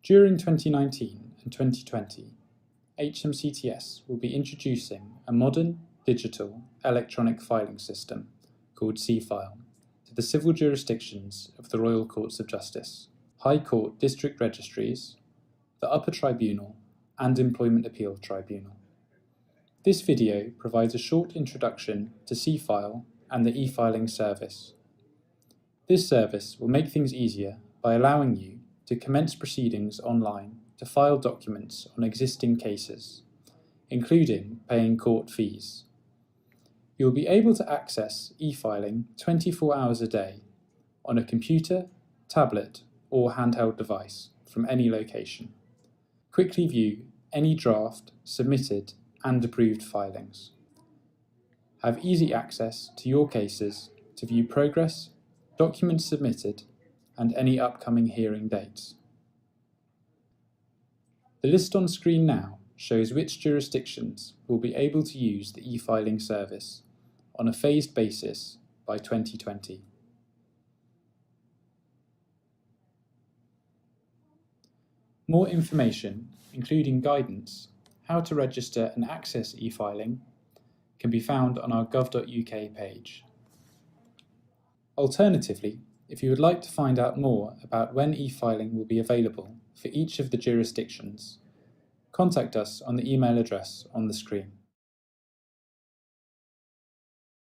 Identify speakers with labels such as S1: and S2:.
S1: During 2019 and 2020, HMCTS will be introducing a modern, digital, electronic filing system called C-File to the civil jurisdictions of the Royal Courts of Justice, High Court District Registries, the Upper Tribunal, and Employment Appeal Tribunal. This video provides a short introduction to C-File and the e-filing service. This service will make things easier by allowing you to commence proceedings online to file documents on existing cases, including paying court fees. You will be able to access e-filing 24 hours a day on a computer, tablet, or handheld device from any location. Quickly view any draft, submitted, and approved filings. Have easy access to your cases to view progress, documents submitted, and any upcoming hearing dates. The list on screen now shows which jurisdictions will be able to use the e-filing service on a phased basis by 2020. More information, including guidance, how to register and access e-filing, can be found on our gov.uk page. Alternatively, if you would like to find out more about when e-filing will be available for each of the jurisdictions, contact us on the email address on the screen.